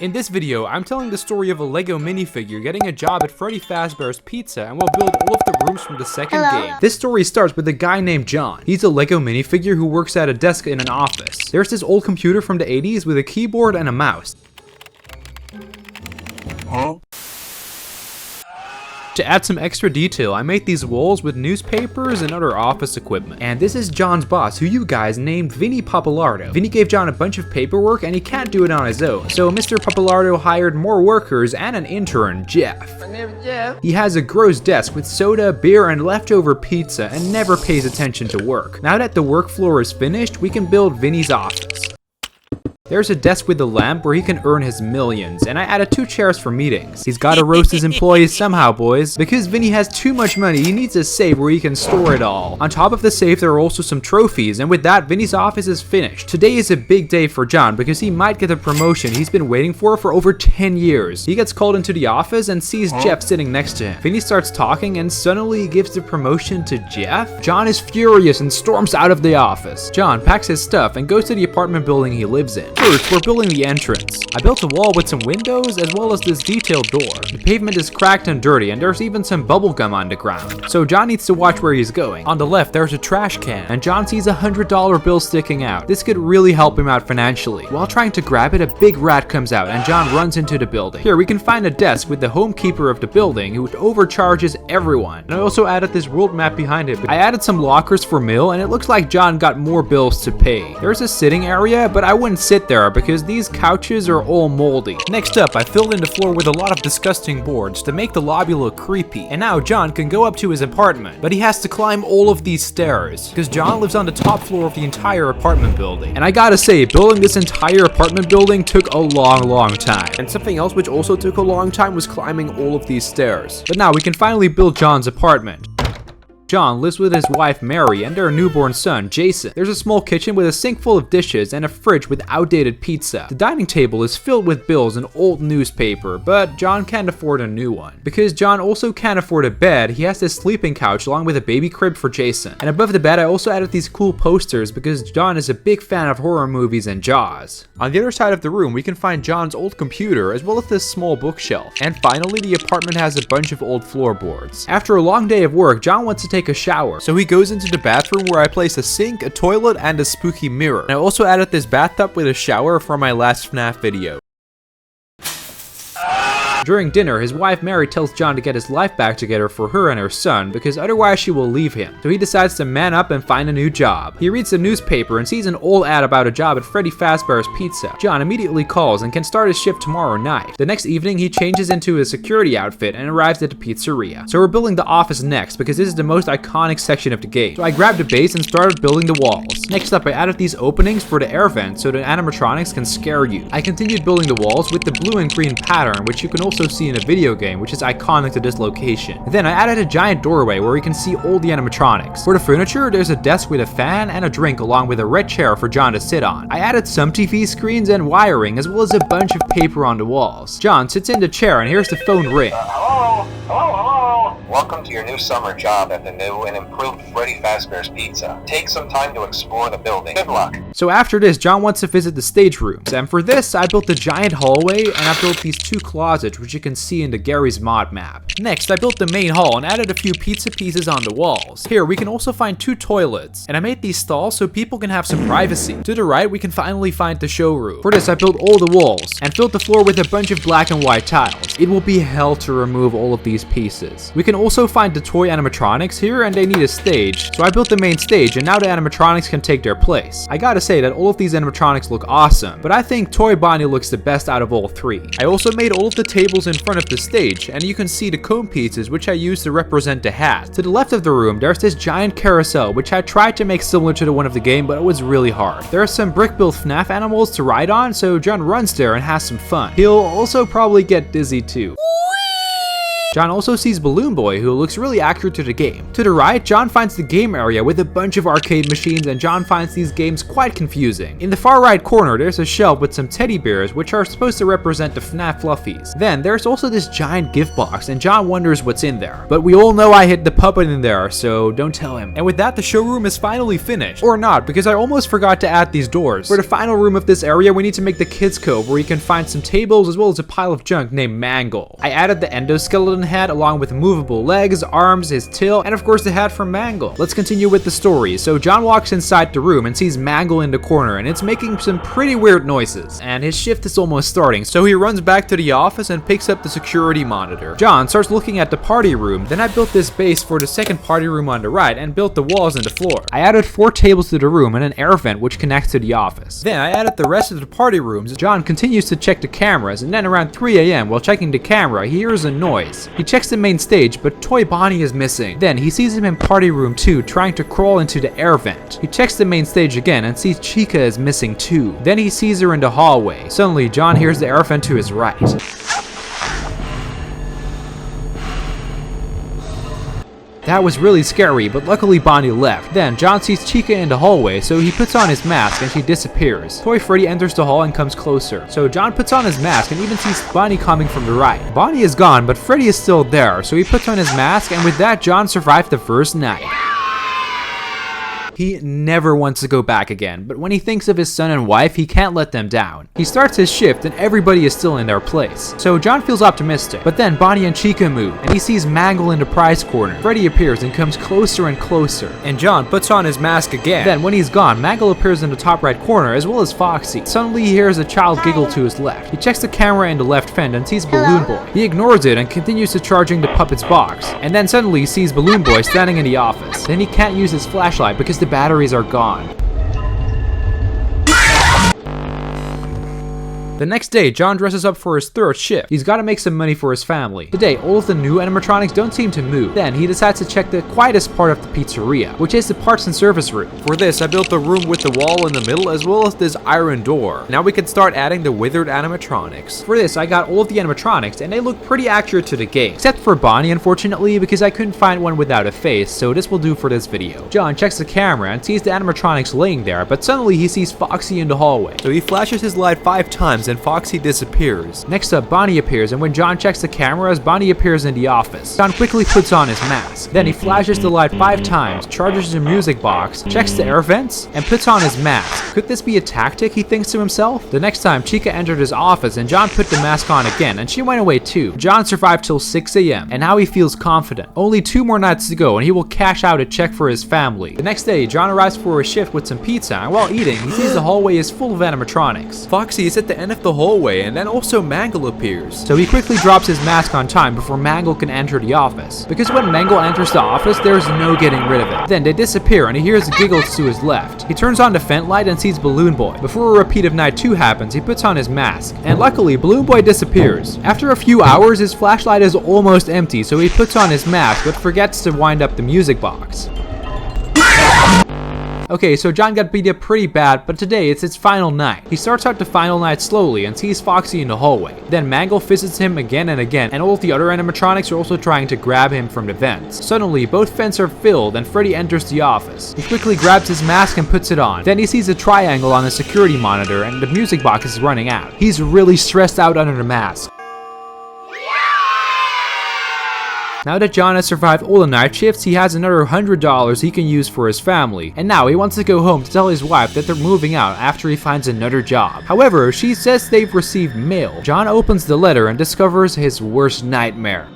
In this video, I'm telling the story of a Lego minifigure getting a job at Freddy Fazbear's Pizza, and we'll build all of the rooms from the second game. This story starts with a guy named John. He's a Lego minifigure who works at a desk in an office. There's this old computer from the 80s with a keyboard and a mouse. To add some extra detail, I made these walls with newspapers and other office equipment. And this is John's boss, who you guys named Vinny Pappalardo. Vinny gave John a bunch of paperwork and he can't do it on his own. So Mr. Pappalardo hired more workers and an intern, Jeff. My name is Jeff. He has a gross desk with soda, beer, and leftover pizza and never pays attention to work. Now that the work floor is finished, we can build Vinny's office. There's a desk with a lamp where he can earn his millions, and I added 2 chairs for meetings. He's gotta roast his employees somehow, boys. Because Vinny has too much money, he needs a safe where he can store it all. On top of the safe, there are also some trophies, and with that, Vinny's office is finished. Today is a big day for John because he might get the promotion he's been waiting for over 10 years. He gets called into the office and sees Jeff sitting next to him. Vinny starts talking and suddenly he gives the promotion to Jeff. John is furious and storms out of the office. John packs his stuff and goes to the apartment building he lives in. First, we're building the entrance. I built a wall with some windows as well as this detailed door. The pavement is cracked and dirty and there's even some bubble gum on the ground. So John needs to watch where he's going. On the left, there's a trash can and John sees a $100 bill sticking out. This could really help him out financially. While trying to grab it, a big rat comes out and John runs into the building. Here we can find a desk with the homekeeper of the building who overcharges everyone. And I also added this world map behind it. I added some lockers for mail and it looks like John got more bills to pay. There's a sitting area, but I wouldn't sit there because these couches are all moldy. Next up, I filled in the floor with a lot of disgusting boards to make the lobby look creepy. And now John can go up to his apartment, but he has to climb all of these stairs because John lives on the top floor of the entire apartment building. And I gotta say, building this entire apartment building took a long time. And something else which also took a long time was climbing all of these stairs. But now we can finally build John's apartment. John lives with his wife Mary and their newborn son Jason. There's a small kitchen with a sink full of dishes and a fridge with outdated pizza. The dining table is filled with bills and old newspaper, but John can't afford a new one. Because John also can't afford a bed, he has this sleeping couch along with a baby crib for Jason. And above the bed I also added these cool posters because John is a big fan of horror movies and Jaws. On the other side of the room we can find John's old computer as well as this small bookshelf. And finally the apartment has a bunch of old floorboards. After a long day of work, John wants to take a shower. So he goes into the bathroom where I place a sink, a toilet, and a spooky mirror. And I also added this bathtub with a shower from my last FNAF video. During dinner, his wife Mary tells John to get his life back together for her and her son because otherwise she will leave him. So he decides to man up and find a new job. He reads the newspaper and sees an old ad about a job at Freddy Fazbear's Pizza. John immediately calls and can start his shift tomorrow night. The next evening, he changes into his security outfit and arrives at the pizzeria. So we're building the office next because this is the most iconic section of the game. So I grabbed a base and started building the walls. Next up, I added these openings for the air vents so the animatronics can scare you. I continued building the walls with the blue and green pattern, which you can also see in a video game, which is iconic to this location. Then I added a giant doorway where we can see all the animatronics. For the furniture, there's a desk with a fan and a drink along with a red chair for John to sit on. I added some TV screens and wiring as well as a bunch of paper on the walls. John sits in the chair and hears the phone ring. Hello. Welcome to your new summer job at the new and improved Freddy Fazbear's Pizza. Take some time to explore the building. Good luck. So after this, John wants to visit the stage rooms, and for this, I built a giant hallway and I built these 2 closets which you can see in the Gary's mod map. Next, I built the main hall and added a few pizza pieces on the walls. Here, we can also find 2 toilets, and I made these stalls so people can have some privacy. To the right, we can finally find the showroom. For this, I built all the walls and filled the floor with a bunch of black and white tiles. It will be hell to remove all of these pieces. We can also find the toy animatronics here and they need a stage. So I built the main stage and now the animatronics can take their place. I gotta say that all of these animatronics look awesome, but I think Toy Bonnie looks the best out of all 3. I also made all of the tables in front of the stage and you can see the cone pieces which I used to represent the hat. To the left of the room there's this giant carousel which I tried to make similar to the one of the game, but it was really hard. There are some brick-built FNAF animals to ride on, so John runs there and has some fun. He'll also probably get dizzy too. John also sees Balloon Boy, who looks really accurate to the game. To the right, John finds the game area with a bunch of arcade machines, and John finds these games quite confusing. In the far right corner, there's a shelf with some teddy bears, which are supposed to represent the FNAF fluffies. Then there's also this giant gift box, and John wonders what's in there. But we all know I hid the puppet in there, so don't tell him. And with that, the showroom is finally finished. Or not, because I almost forgot to add these doors. For the final room of this area, we need to make the kids' cove, where you can find some tables as well as a pile of junk named Mangle. I added the endoskeleton head along with movable legs, arms, his tail, and of course the head from Mangle. Let's continue with the story. So John walks inside the room and sees Mangle in the corner, and it's making some pretty weird noises. And his shift is almost starting, so he runs back to the office and picks up the security monitor. John starts looking at the party room. Then I built this base for the second party room on the right and built the walls and the floor. I added 4 tables to the room and an air vent which connects to the office. Then I added the rest of the party rooms. John continues to check the cameras, and then around 3 AM while checking the camera, he hears a noise. He checks the main stage, but Toy Bonnie is missing. Then he sees him in party room 2 trying to crawl into the air vent. He checks the main stage again and sees Chica is missing too. Then he sees her in the hallway. Suddenly John hears the air vent to his right. That was really scary, but luckily Bonnie left. Then John sees Chica in the hallway, so he puts on his mask and she disappears. Toy Freddy enters the hall and comes closer. So John puts on his mask and even sees Bonnie coming from the right. Bonnie is gone, but Freddy is still there, so he puts on his mask, and with that John survived the first night. He never wants to go back again, but when he thinks of his son and wife, he can't let them down. He starts his shift and everybody is still in their place. So John feels optimistic, but then Bonnie and Chica move, and he sees Mangle in the prize corner. Freddy appears and comes closer and closer, and John puts on his mask again. Then when he's gone, Mangle appears in the top right corner as well as Foxy. Suddenly he hears a child giggle to his left. He checks the camera in the left vent and sees Balloon Boy. He ignores it and continues to charging the puppet's box, and then suddenly he sees Balloon Boy standing in the office. Then he can't use his flashlight because the batteries are gone. The next day, John dresses up for his third shift. He's gotta make some money for his family. Today, all of the new animatronics don't seem to move. Then he decides to check the quietest part of the pizzeria, which is the parts and service room. For this, I built the room with the wall in the middle as well as this iron door. Now we can start adding the withered animatronics. For this, I got all of the animatronics and they look pretty accurate to the game. Except for Bonnie, unfortunately, because I couldn't find one without a face, so this will do for this video. John checks the camera and sees the animatronics laying there, but suddenly he sees Foxy in the hallway. So he flashes his light 5 times and Foxy disappears. Next up, Bonnie appears, and when John checks the cameras, Bonnie appears in the office. John quickly puts on his mask. Then he flashes the light 5 times, charges the music box, checks the air vents, and puts on his mask. Could this be a tactic, he thinks to himself? The next time, Chica entered his office, and John put the mask on again, and she went away too. John survived till 6 AM, and now he feels confident. Only 2 more nights to go, and he will cash out a check for his family. The next day, John arrives for a shift with some pizza, and while eating, he sees the hallway is full of animatronics. Foxy is at the end of the hallway, and then also Mangle appears. So he quickly drops his mask on time before Mangle can enter the office. Because when Mangle enters the office, there's no getting rid of it. Then they disappear and he hears giggles to his left. He turns on the vent light and sees Balloon Boy. Before a repeat of night 2 happens, he puts on his mask. And luckily, Balloon Boy disappears. After a few hours, his flashlight is almost empty, so he puts on his mask but forgets to wind up the music box. Okay, so John got beat up pretty bad, but today it's his final night. He starts out the final night slowly and sees Foxy in the hallway. Then Mangle visits him again and again, and all of the other animatronics are also trying to grab him from the vents. Suddenly, both vents are filled and Freddy enters the office. He quickly grabs his mask and puts it on. Then he sees a triangle on the security monitor and the music box is running out. He's really stressed out under the mask. Now that John has survived all the night shifts, he has another $100 he can use for his family, and now he wants to go home to tell his wife that they're moving out after he finds another job. However, she says they've received mail. John opens the letter and discovers his worst nightmare.